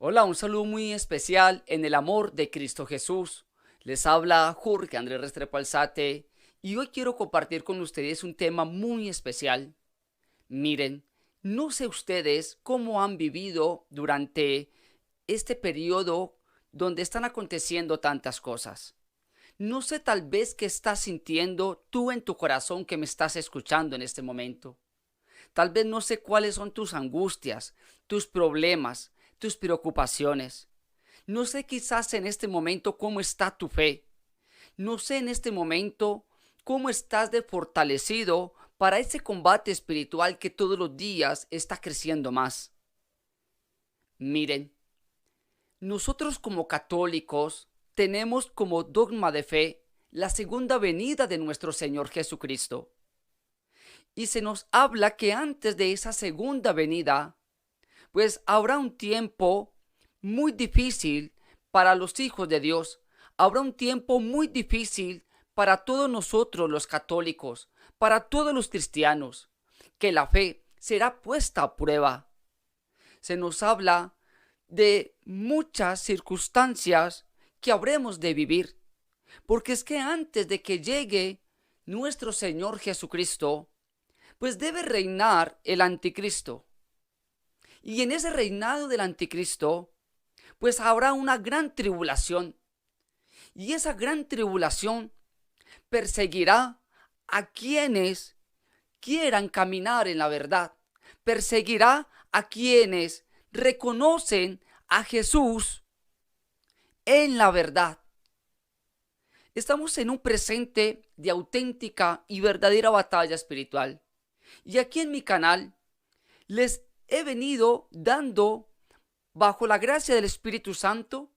Hola, un saludo muy especial en el amor de Cristo Jesús. Les habla Jorge Andrés Restrepo Alzate y hoy quiero compartir con ustedes un tema muy especial. Miren, no sé ustedes cómo han vivido durante este periodo donde están aconteciendo tantas cosas. No sé tal vez qué estás sintiendo tú en tu corazón que me estás escuchando en este momento. Tal vez no sé cuáles son tus angustias, tus problemas, tus preocupaciones. No sé quizás en este momento cómo está tu fe. No sé en este momento cómo estás de fortalecido para ese combate espiritual que todos los días está creciendo más. Miren, nosotros como católicos tenemos como dogma de fe la segunda venida de nuestro Señor Jesucristo. Y se nos habla que antes de esa segunda venida, pues habrá un tiempo muy difícil para los hijos de Dios. Habrá un tiempo muy difícil para todos nosotros los católicos, para todos los cristianos, que la fe será puesta a prueba. Se nos habla de muchas circunstancias que habremos de vivir, porque es que antes de que llegue nuestro Señor Jesucristo, pues debe reinar el anticristo. Y en ese reinado del anticristo, pues habrá una gran tribulación. Y esa gran tribulación perseguirá a quienes quieran caminar en la verdad. Perseguirá a quienes reconocen a Jesús en la verdad. Estamos en un presente de auténtica y verdadera batalla espiritual. Y aquí en mi canal les he venido dando, bajo la gracia del Espíritu Santo,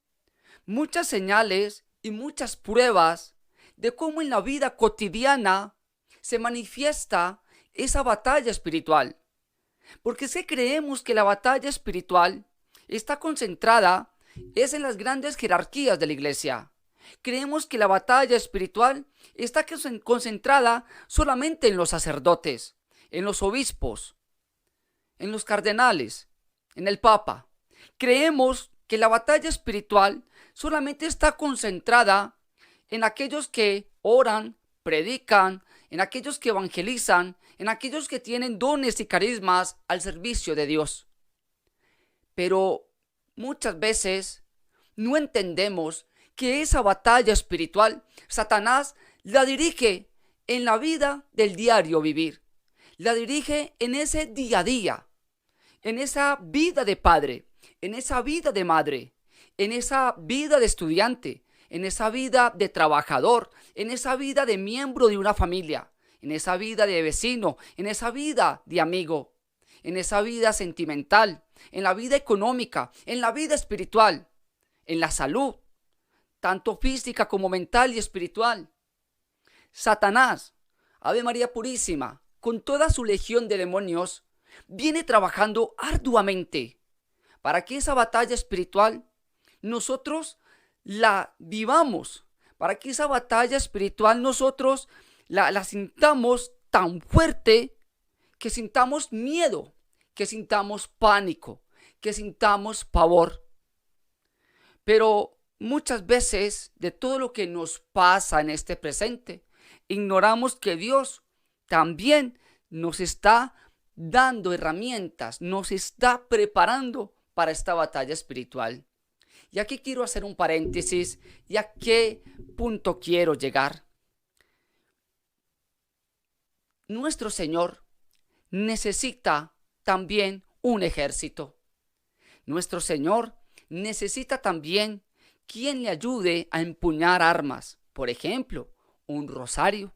muchas señales y muchas pruebas de cómo en la vida cotidiana se manifiesta esa batalla espiritual. Porque si creemos que la batalla espiritual está concentrada es en las grandes jerarquías de la iglesia. Creemos que la batalla espiritual está concentrada solamente en los sacerdotes, en los obispos, en los cardenales, en el papa. Creemos que la batalla espiritual solamente está concentrada en aquellos que oran, predican, en aquellos que evangelizan, en aquellos que tienen dones y carismas al servicio de Dios. Pero muchas veces no entendemos que esa batalla espiritual Satanás la dirige en la vida del diario vivir. La dirige en ese día a día, en esa vida de padre, en esa vida de madre, en esa vida de estudiante, en esa vida de trabajador, en esa vida de miembro de una familia, en esa vida de vecino, en esa vida de amigo, en esa vida sentimental, en la vida económica, en la vida espiritual, en la salud, tanto física como mental y espiritual. Satanás, Ave María Purísima, con toda su legión de demonios, viene trabajando arduamente para que esa batalla espiritual nosotros la vivamos, para que esa batalla espiritual nosotros la sintamos tan fuerte que sintamos miedo, que sintamos pánico, que sintamos pavor. Pero muchas veces de todo lo que nos pasa en este presente, ignoramos que Dios también nos está dando herramientas, nos está preparando para esta batalla espiritual. Y aquí quiero hacer un paréntesis y a qué punto quiero llegar. Nuestro Señor necesita también un ejército. Nuestro Señor necesita también quien le ayude a empuñar armas, por ejemplo, un rosario.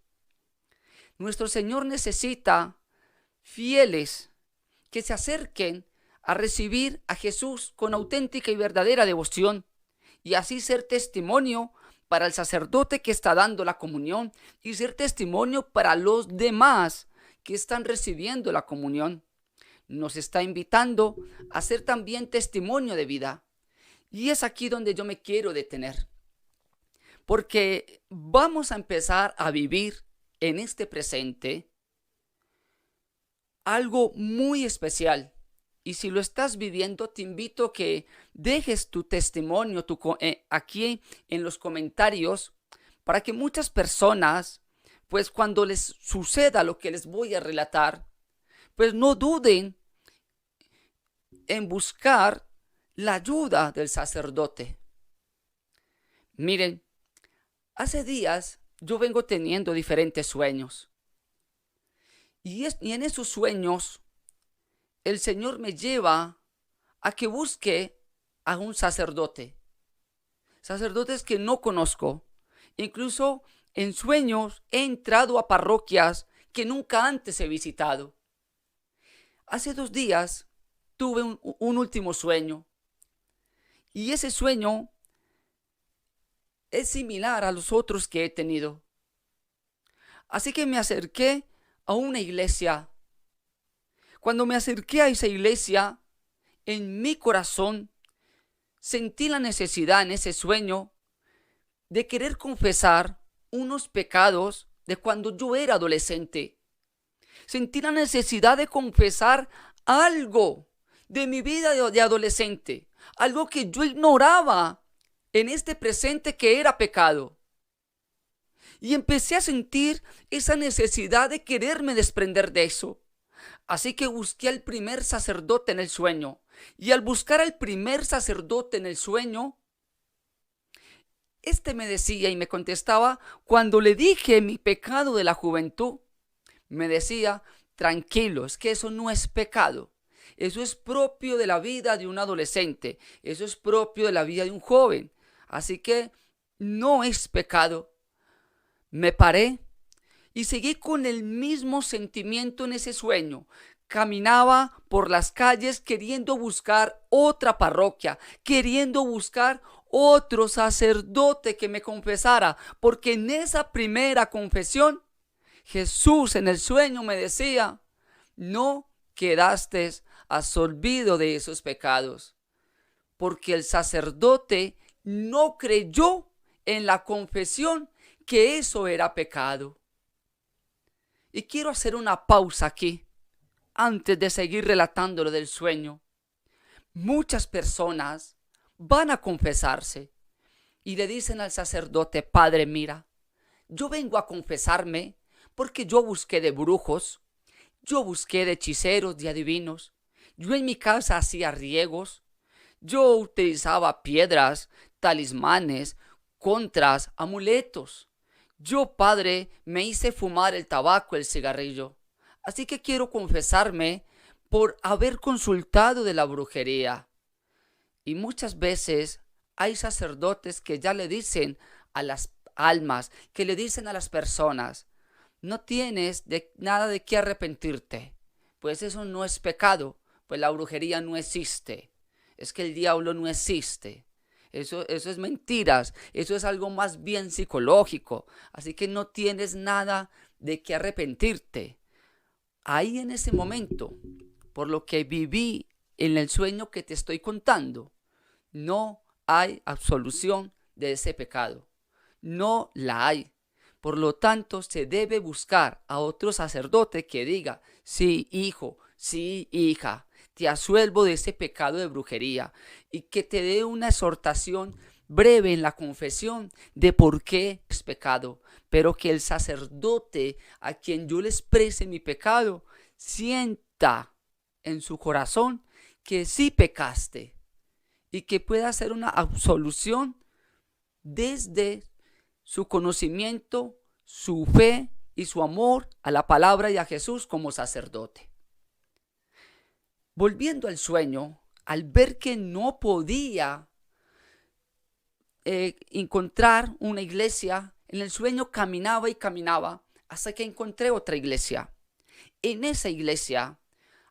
Nuestro Señor necesita fieles que se acerquen a recibir a Jesús con auténtica y verdadera devoción y así ser testimonio para el sacerdote que está dando la comunión y ser testimonio para los demás que están recibiendo la comunión. Nos está invitando a ser también testimonio de vida. Y es aquí donde yo me quiero detener. Porque vamos a empezar a vivir en este presente algo muy especial. Y si lo estás viviendo, te invito a que dejes tu testimonio aquí en los comentarios para que muchas personas, pues cuando les suceda lo que les voy a relatar, pues no duden en buscar la ayuda del sacerdote. Miren, hace días yo vengo teniendo diferentes sueños. Y en esos sueños el Señor me lleva a que busque a un sacerdote. Sacerdotes que no conozco. Incluso en sueños he entrado a parroquias que nunca antes he visitado. Hace 2 días tuve un último sueño. Y ese sueño es similar a los otros que he tenido. Así que me acerqué a una iglesia. Cuando me acerqué a esa iglesia, en mi corazón sentí la necesidad en ese sueño de querer confesar unos pecados de cuando yo era adolescente. Sentí la necesidad de confesar algo de mi vida de adolescente, algo que yo ignoraba en este presente que era pecado. Y empecé a sentir esa necesidad de quererme desprender de eso. Así que busqué al primer sacerdote en el sueño. Y al buscar al primer sacerdote en el sueño, este me decía y me contestaba, cuando le dije mi pecado de la juventud, me decía, tranquilo, es que eso no es pecado. Eso es propio de la vida de un adolescente. Eso es propio de la vida de un joven. Así que no es pecado. Me paré y seguí con el mismo sentimiento en ese sueño. Caminaba por las calles queriendo buscar otra parroquia, queriendo buscar otro sacerdote que me confesara, porque en esa primera confesión, Jesús en el sueño me decía, no quedaste absolvido de esos pecados, porque el sacerdote no creyó en la confesión que eso era pecado. Y quiero hacer una pausa aquí, antes de seguir relatando lo del sueño. Muchas personas van a confesarse y le dicen al sacerdote, Padre, mira, yo vengo a confesarme porque yo busqué de brujos, yo busqué de hechiceros, de adivinos, yo en mi casa hacía riegos, yo utilizaba piedras, talismanes, contras, amuletos. Yo, Padre, me hice fumar el tabaco, el cigarrillo. Así que quiero confesarme por haber consultado de la brujería. Y muchas veces hay sacerdotes que ya le dicen a las almas, que le dicen a las personas, no tienes nada de qué arrepentirte, pues eso no es pecado, pues la brujería no existe, es que el diablo no existe. Eso es mentiras, eso es algo más bien psicológico, así que no tienes nada de qué arrepentirte. Ahí en ese momento, por lo que viví en el sueño que te estoy contando, no hay absolución de ese pecado, no la hay. Por lo tanto, se debe buscar a otro sacerdote que diga, sí, hijo, sí, hija, te asuelvo de ese pecado de brujería, y que te dé una exhortación breve en la confesión de por qué es pecado, pero que el sacerdote a quien yo le exprese mi pecado sienta en su corazón que sí pecaste y que pueda hacer una absolución desde su conocimiento, su fe y su amor a la palabra y a Jesús como sacerdote. Volviendo al sueño, al ver que no podía encontrar una iglesia, en el sueño caminaba y caminaba hasta que encontré otra iglesia. En esa iglesia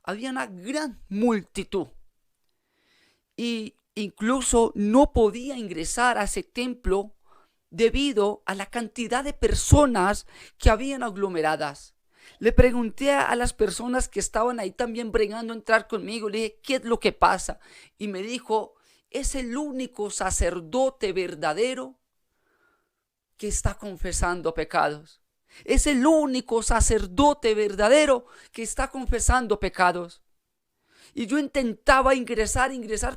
había una gran multitud y incluso no podía ingresar a ese templo debido a la cantidad de personas que habían aglomeradas. Le pregunté a las personas que estaban ahí también bregando a entrar conmigo, le dije, ¿qué es lo que pasa? Y me dijo, es el único sacerdote verdadero que está confesando pecados. Es el único sacerdote verdadero que está confesando pecados. Y yo intentaba ingresar,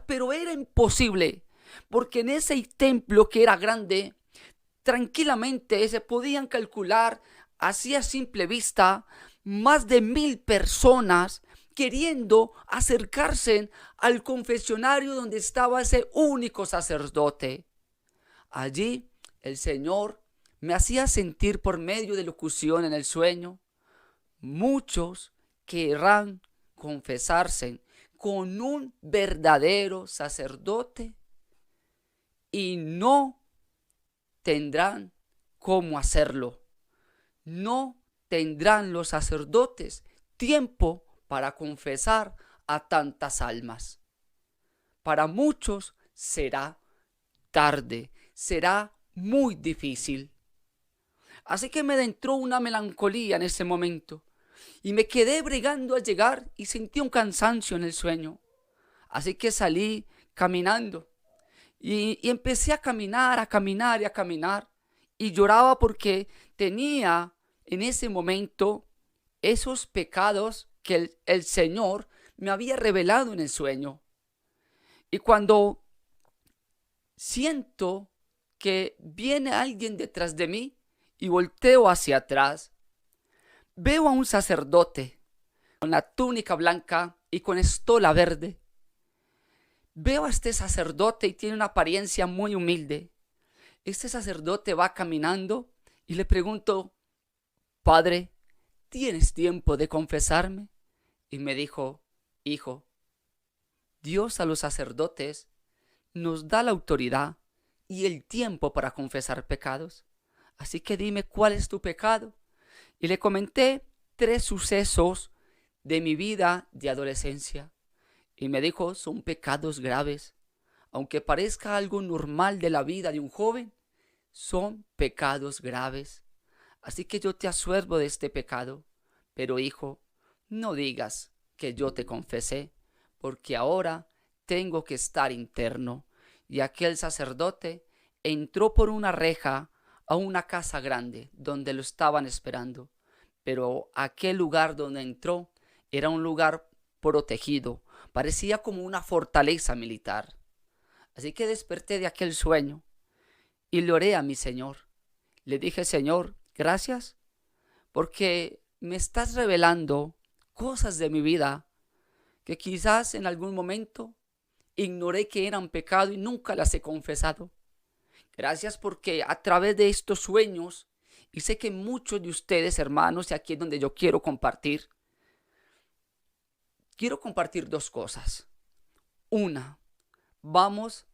pero era imposible. Porque en ese templo que era grande, tranquilamente se podían calcular, así a simple vista, más de 1000 personas queriendo acercarse al confesionario donde estaba ese único sacerdote. Allí el Señor me hacía sentir por medio de locución en el sueño: muchos querrán confesarse con un verdadero sacerdote y no tendrán cómo hacerlo. No tendrán los sacerdotes tiempo para confesar a tantas almas. Para muchos será tarde, será muy difícil. Así que me entró una melancolía en ese momento y me quedé bregando a llegar y sentí un cansancio en el sueño. Así que salí caminando y empecé a caminar y lloraba porque tenía en ese momento esos pecados que el Señor me había revelado en el sueño. Y cuando siento que viene alguien detrás de mí y volteo hacia atrás, veo a un sacerdote con la túnica blanca y con estola verde. Veo a este sacerdote y tiene una apariencia muy humilde. Este sacerdote va caminando y le pregunto: Padre, ¿tienes tiempo de confesarme? Y me dijo: Hijo, Dios a los sacerdotes nos da la autoridad y el tiempo para confesar pecados. Así que dime, ¿cuál es tu pecado? Y le comenté 3 sucesos de mi vida de adolescencia. Y me dijo: son pecados graves. Aunque parezca algo normal de la vida de un joven, son pecados graves. Así que yo te absuelvo de este pecado. Pero hijo, no digas que yo te confesé, porque ahora tengo que estar interno. Y aquel sacerdote entró por una reja a una casa grande donde lo estaban esperando. Pero aquel lugar donde entró era un lugar protegido, parecía como una fortaleza militar. Así que desperté de aquel sueño y le oré a mi Señor. Le dije: Señor, gracias porque me estás revelando cosas de mi vida que quizás en algún momento ignoré que eran pecado y nunca las he confesado. Gracias porque a través de estos sueños, y sé que muchos de ustedes, hermanos, y aquí es donde yo quiero compartir 2 cosas. Una, vamos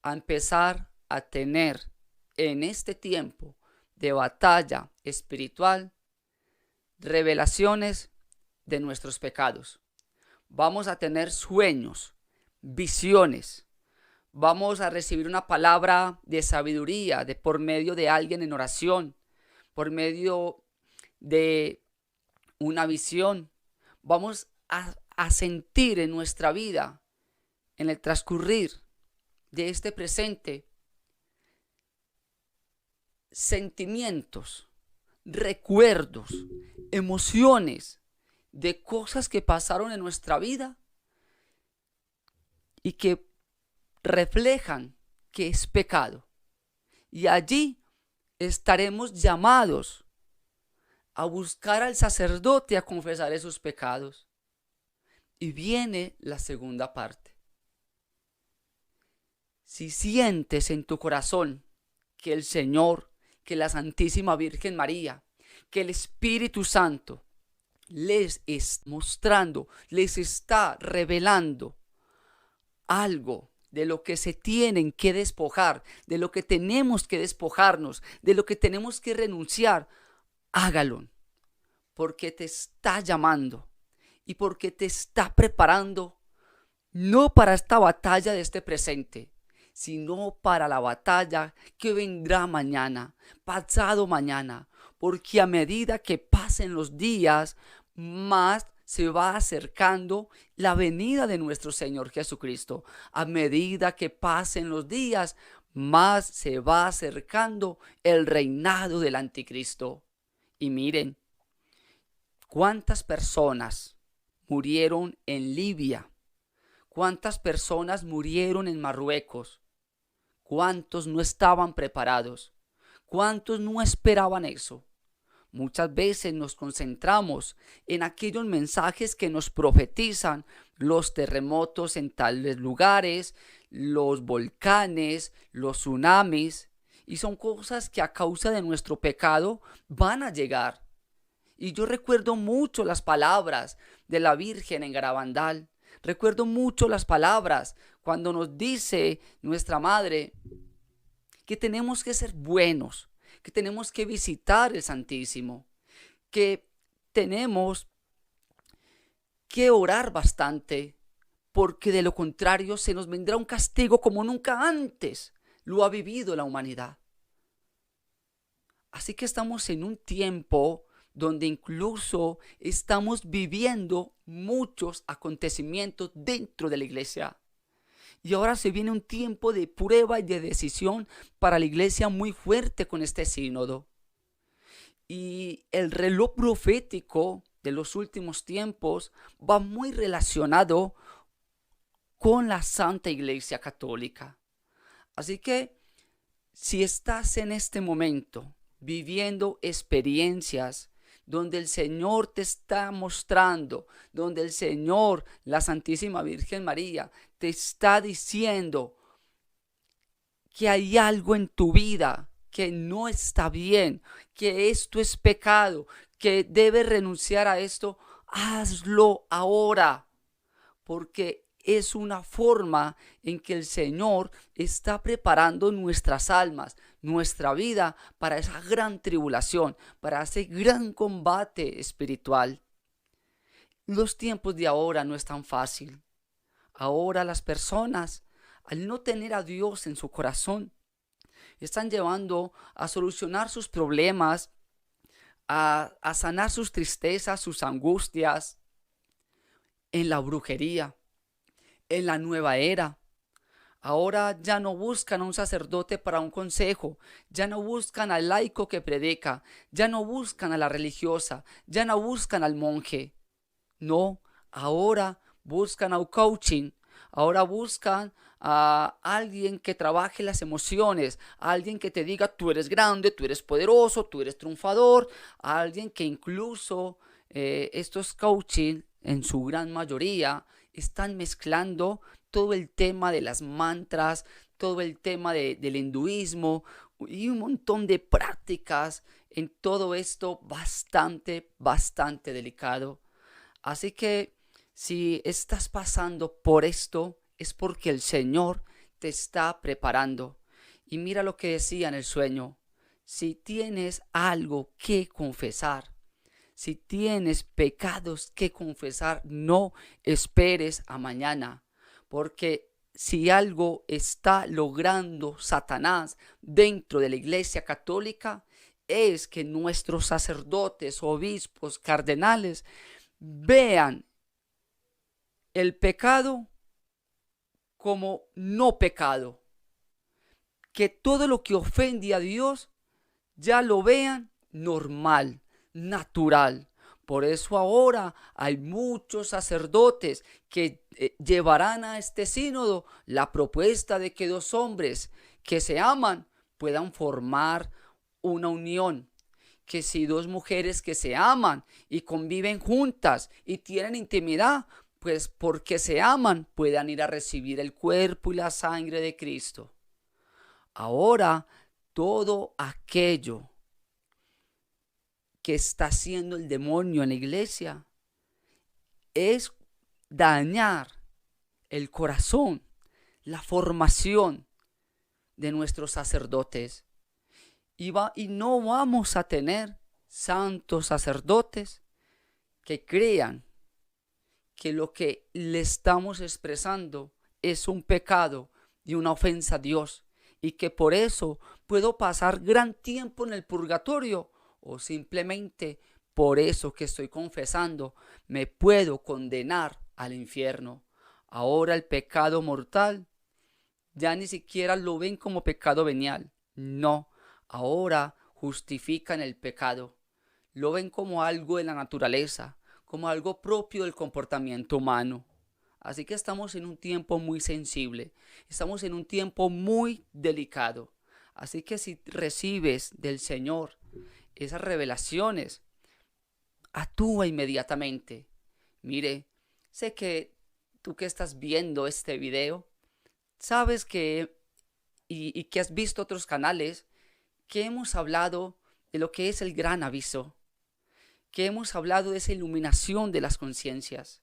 a empezar a tener en este tiempo de batalla espiritual revelaciones de nuestros pecados. Vamos a tener sueños, visiones. Vamos a recibir una palabra de sabiduría por medio de alguien en oración, por medio de una visión. Vamos a sentir en nuestra vida, en el transcurrir de este presente, sentimientos, recuerdos, emociones de cosas que pasaron en nuestra vida y que reflejan que es pecado. Y allí estaremos llamados a buscar al sacerdote a confesar esos pecados. Y viene la segunda parte. Si sientes en tu corazón que el Señor, que la Santísima Virgen María, que el Espíritu Santo les está mostrando, les está revelando algo de lo que se tienen que despojar, de lo que tenemos que despojarnos, de lo que tenemos que renunciar, hágalo, porque te está llamando y porque te está preparando, no para esta batalla de este presente, sino para la batalla que vendrá mañana, pasado mañana, porque a medida que pasen los días, más se va acercando la venida de nuestro Señor Jesucristo. A medida que pasen los días, más se va acercando el reinado del anticristo. Y miren, cuántas personas murieron en Libia? ¿Cuántas personas murieron en Marruecos? ¿Cuántos no estaban preparados? ¿Cuántos no esperaban eso? Muchas veces nos concentramos en aquellos mensajes que nos profetizan los terremotos en tales lugares, los volcanes, los tsunamis, y son cosas que a causa de nuestro pecado van a llegar. Y yo recuerdo mucho las palabras de la Virgen en Garabandal. Recuerdo mucho las palabras cuando nos dice nuestra Madre que tenemos que ser buenos, que tenemos que visitar el Santísimo, que tenemos que orar bastante, porque de lo contrario se nos vendrá un castigo como nunca antes lo ha vivido la humanidad. Así que estamos en un tiempo donde incluso estamos viviendo muchos acontecimientos dentro de la iglesia. Y ahora se viene un tiempo de prueba y de decisión para la iglesia muy fuerte con este sínodo. Y el reloj profético de los últimos tiempos va muy relacionado con la Santa Iglesia Católica. Así que si estás en este momento viviendo experiencias donde el Señor te está mostrando, donde el Señor, la Santísima Virgen María, te está diciendo que hay algo en tu vida que no está bien, que esto es pecado, que debes renunciar a esto, hazlo ahora, porque es una forma en que el Señor está preparando nuestras almas, nuestra vida para esa gran tribulación, para ese gran combate espiritual. Los tiempos de ahora no es tan fácil. Ahora las personas, al no tener a Dios en su corazón, están llevando a solucionar sus problemas, a sanar sus tristezas, sus angustias, en la brujería, en la nueva era. Ahora ya no buscan a un sacerdote para un consejo, ya no buscan al laico que predica, ya no buscan a la religiosa, ya no buscan al monje. No, ahora buscan a un coaching, ahora buscan a alguien que trabaje las emociones, a alguien que te diga tú eres grande, tú eres poderoso, tú eres triunfador, a alguien que incluso estos coaching en su gran mayoría están mezclando todo el tema de las mantras, todo el tema del hinduismo y un montón de prácticas en todo esto bastante delicado. Así que si estás pasando por esto, es porque el Señor te está preparando. Y mira lo que decía en el sueño. Si tienes algo que confesar, si tienes pecados que confesar, no esperes a mañana. Porque si algo está logrando Satanás dentro de la Iglesia Católica, es que nuestros sacerdotes, obispos, cardenales, vean el pecado como no pecado. Que todo lo que ofende a Dios ya lo vean normal, natural. Por eso ahora hay muchos sacerdotes que llevarán a este sínodo la propuesta de que dos hombres que se aman puedan formar una unión. Que si dos mujeres que se aman y conviven juntas y tienen intimidad, pues porque se aman puedan ir a recibir el cuerpo y la sangre de Cristo. Ahora todo aquello que está haciendo el demonio en la iglesia es dañar el corazón, la formación de nuestros sacerdotes. Y no vamos a tener santos sacerdotes que crean que lo que le estamos expresando es un pecado y una ofensa a Dios, y que por eso puedo pasar gran tiempo en el purgatorio, o simplemente por eso que estoy confesando me puedo condenar al infierno. Ahora el pecado mortal ya ni siquiera lo ven como pecado venial. No, ahora justifican el pecado. Lo ven como algo de la naturaleza, como algo propio del comportamiento humano. Así que estamos en un tiempo muy sensible, estamos en un tiempo muy delicado. Así que si recibes del Señor esas revelaciones, actúa inmediatamente. Mire, sé que tú que estás viendo este video, sabes que y que has visto otros canales, que hemos hablado de lo que es el gran aviso, que hemos hablado de esa iluminación de las conciencias.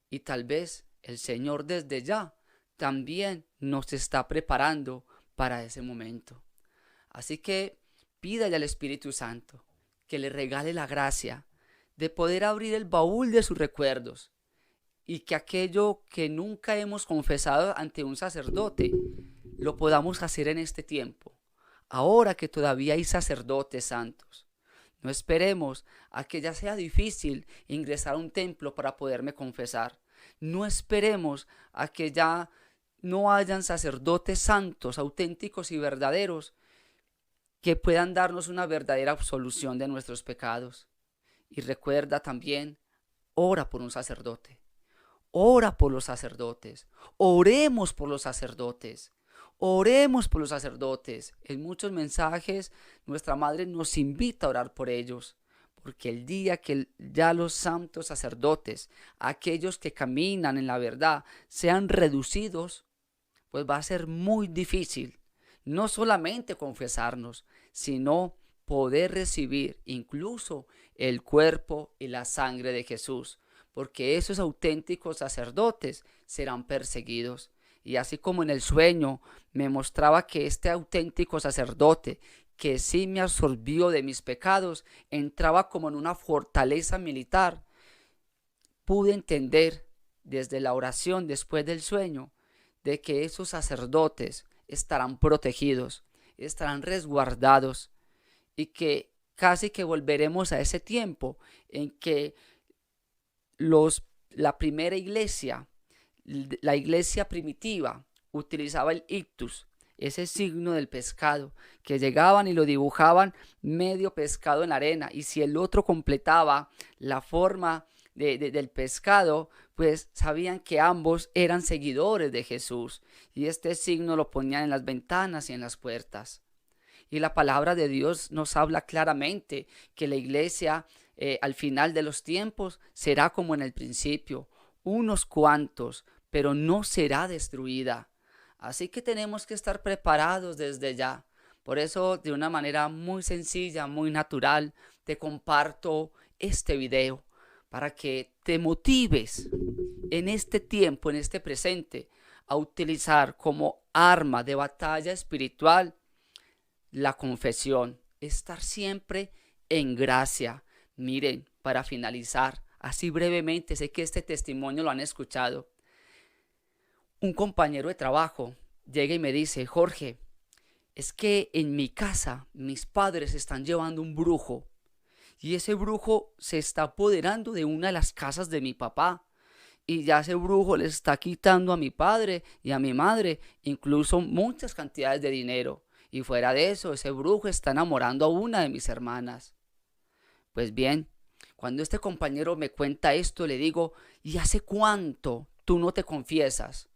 Y tal vez el Señor desde ya también nos está preparando para ese momento. Así que pídale al Espíritu Santo que le regale la gracia de poder abrir el baúl de sus recuerdos y que aquello que nunca hemos confesado ante un sacerdote lo podamos hacer en este tiempo, ahora que todavía hay sacerdotes santos. No esperemos a que ya sea difícil ingresar a un templo para poderme confesar. No esperemos a que ya no hayan sacerdotes santos, auténticos y verdaderos que puedan darnos una verdadera absolución de nuestros pecados. Y recuerda también, ora por un sacerdote. Ora por los sacerdotes. Oremos por los sacerdotes. Oremos por los sacerdotes. En muchos mensajes nuestra Madre nos invita a orar por ellos, porque el día que ya los santos sacerdotes, aquellos que caminan en la verdad, sean reducidos, pues va a ser muy difícil no solamente confesarnos, sino poder recibir incluso el cuerpo y la sangre de Jesús, porque esos auténticos sacerdotes serán perseguidos. Y así como en el sueño me mostraba que este auténtico sacerdote, que sí me absorbió de mis pecados, entraba como en una fortaleza militar, pude entender desde la oración después del sueño de que esos sacerdotes estarán protegidos, estarán resguardados y que casi que volveremos a ese tiempo en que la primera iglesia, la iglesia primitiva, utilizaba el ictus, ese signo del pescado, que llegaban y lo dibujaban medio pescado en la arena, y si el otro completaba la forma del pescado, pues sabían que ambos eran seguidores de Jesús, y este signo lo ponían en las ventanas y en las puertas. Y la palabra de Dios nos habla claramente que la iglesia al final de los tiempos será como en el principio, unos cuantos, pero no será destruida. Así que tenemos que estar preparados desde ya. Por eso, de una manera muy sencilla, muy natural, te comparto este video para que te motives en este tiempo, en este presente, a utilizar como arma de batalla espiritual la confesión, estar siempre en gracia. Miren, para finalizar, así brevemente, sé que este testimonio lo han escuchado. Un compañero de trabajo llega y me dice: Jorge, es que en mi casa mis padres están llevando un brujo y ese brujo se está apoderando de una de las casas de mi papá y ya ese brujo le está quitando a mi padre y a mi madre incluso muchas cantidades de dinero. Y fuera de eso, ese brujo está enamorando a una de mis hermanas. Pues bien, cuando este compañero me cuenta esto, le digo: ¿y hace cuánto tú no te confiesas?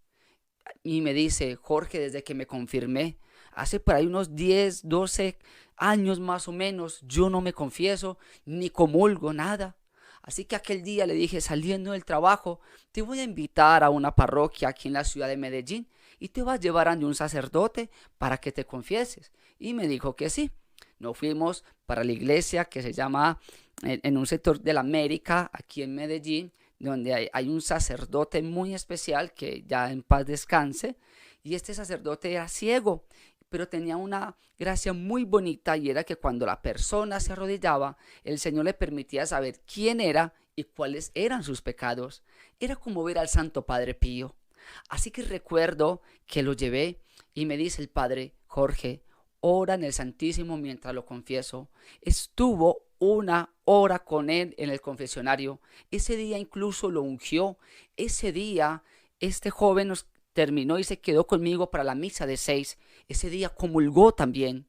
Y me dice: Jorge, desde que me confirmé, hace por ahí unos 10, 12 años más o menos, yo no me confieso, ni comulgo, nada. Así que aquel día le dije, saliendo del trabajo: te voy a invitar a una parroquia aquí en la ciudad de Medellín y te vas a llevar ante un sacerdote para que te confieses. Y me dijo que sí. Nos fuimos para la iglesia que se llama, en un sector de la América, aquí en Medellín, donde hay un sacerdote muy especial que ya en paz descanse. Y este sacerdote era ciego, pero tenía una gracia muy bonita, y era que cuando la persona se arrodillaba, el Señor le permitía saber quién era y cuáles eran sus pecados. Era como ver al Santo Padre Pío. Así que recuerdo que lo llevé y me dice el padre: Jorge, ora en el Santísimo mientras lo confieso. Estuvo una hora con él en el confesionario. Ese día incluso lo ungió. Ese día este joven nos terminó y se quedó conmigo para la misa de 6. Ese día comulgó también.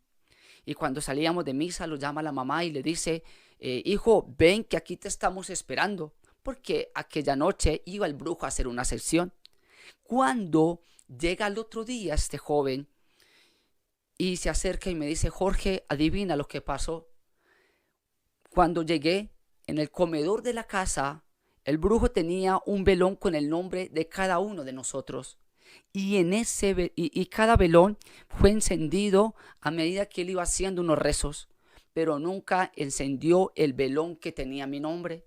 Y cuando salíamos de misa lo llama la mamá y le dice: hijo, ven que aquí te estamos esperando, porque aquella noche iba el brujo a hacer una sesión. Cuando llega el otro día este joven y se acerca y me dice, Jorge, adivina lo que pasó. Cuando llegué en el comedor de la casa, el brujo tenía un velón con el nombre de cada uno de nosotros. Y cada velón fue encendido a medida que él iba haciendo unos rezos, pero nunca encendió el velón que tenía mi nombre.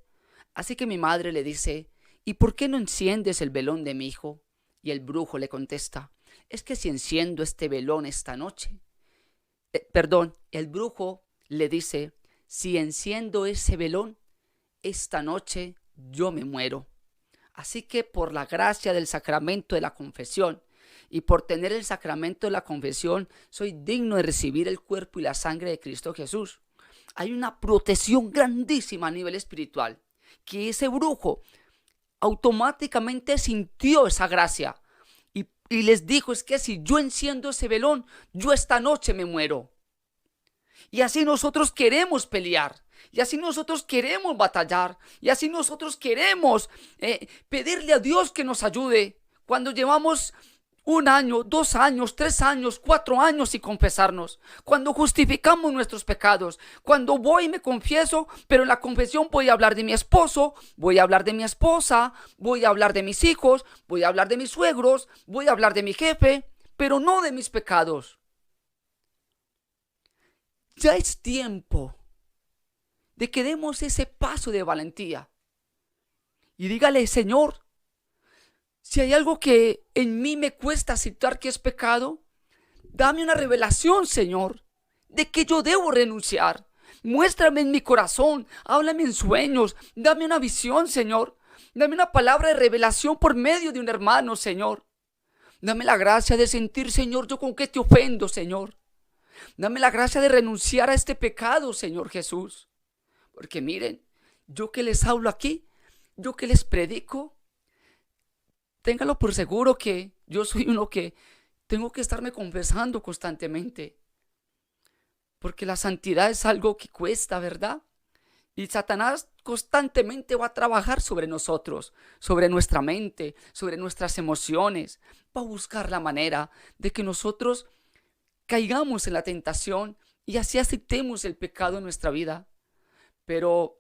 Así que mi madre le dice, ¿y por qué no enciendes el velón de mi hijo? Y el brujo le contesta, es que si enciendo este velón esta noche, el brujo le dice, si enciendo ese velón esta noche, yo me muero. Así que por la gracia del sacramento de la confesión y por tener el sacramento de la confesión, soy digno de recibir el cuerpo y la sangre de Cristo Jesús. Hay una protección grandísima a nivel espiritual, que ese brujo automáticamente sintió esa gracia y les dijo, es que si yo enciendo ese velón, yo esta noche me muero. Y así nosotros queremos pelear, y así nosotros queremos batallar, y así nosotros queremos pedirle a Dios que nos ayude cuando llevamos 1 año, 2 años, 3 años, 4 años sin confesarnos, cuando justificamos nuestros pecados, cuando voy y me confieso, pero en la confesión voy a hablar de mi esposo, voy a hablar de mi esposa, voy a hablar de mis hijos, voy a hablar de mis suegros, voy a hablar de mi jefe, pero no de mis pecados. Ya es tiempo de que demos ese paso de valentía y dígale, Señor, si hay algo que en mí me cuesta aceptar que es pecado, dame una revelación, Señor, de que yo debo renunciar. Muéstrame en mi corazón, háblame en sueños, dame una visión, Señor. Dame una palabra de revelación por medio de un hermano, Señor. Dame la gracia de sentir, Señor, yo con qué te ofendo, Señor. Dame la gracia de renunciar a este pecado, Señor Jesús. Porque miren, yo que les hablo aquí, yo que les predico, téngalo por seguro que yo soy uno que tengo que estarme confesando constantemente. Porque la santidad es algo que cuesta, ¿verdad? Y Satanás constantemente va a trabajar sobre nosotros, sobre nuestra mente, sobre nuestras emociones. Va a buscar la manera de que nosotros caigamos en la tentación y así aceptemos el pecado en nuestra vida. Pero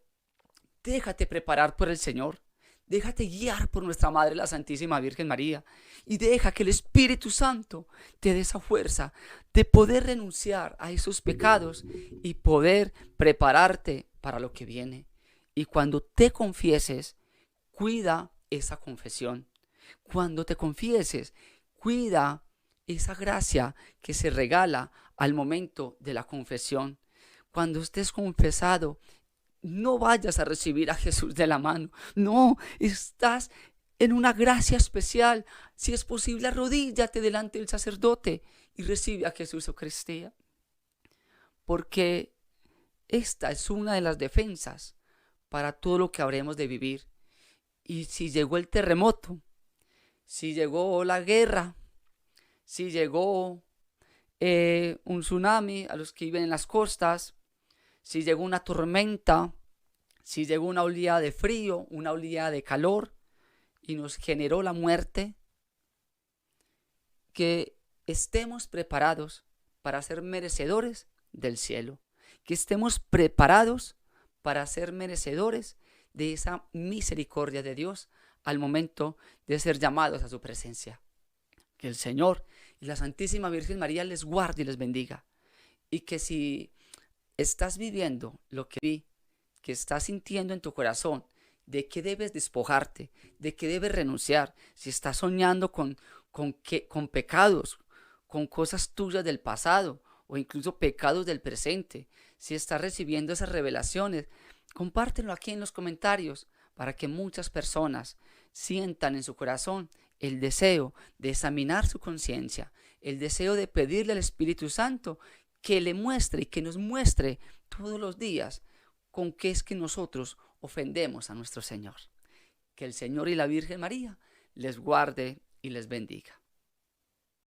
déjate preparar por el Señor. Déjate guiar por nuestra Madre, la Santísima Virgen María. Y deja que el Espíritu Santo te dé esa fuerza de poder renunciar a esos pecados y poder prepararte para lo que viene. Y cuando te confieses, cuida esa confesión. Cuando te confieses, cuida esa gracia que se regala al momento de la confesión. Cuando estés confesado, no vayas a recibir a Jesús de la mano. No, estás en una gracia especial. Si es posible, arrodíllate delante del sacerdote y recibe a Jesús Eucaristía. Porque esta es una de las defensas para todo lo que habremos de vivir. Y si llegó el terremoto, si llegó la guerra, si llegó un tsunami a los que viven en las costas, si llegó una tormenta, si llegó una oleada de frío, una oleada de calor y nos generó la muerte, que estemos preparados para ser merecedores del cielo, que estemos preparados para ser merecedores de esa misericordia de Dios al momento de ser llamados a su presencia. Que el Señor y la Santísima Virgen María les guarde y les bendiga. Y que si estás viviendo lo que vi, que estás sintiendo en tu corazón, de que debes despojarte, de que debes renunciar, si estás soñando con pecados, con cosas tuyas del pasado o incluso pecados del presente, si estás recibiendo esas revelaciones, compártelo aquí en los comentarios para que muchas personas sientan en su corazón el deseo de examinar su conciencia, el deseo de pedirle al Espíritu Santo que le muestre y que nos muestre todos los días con qué es que nosotros ofendemos a nuestro Señor. Que el Señor y la Virgen María les guarde y les bendiga.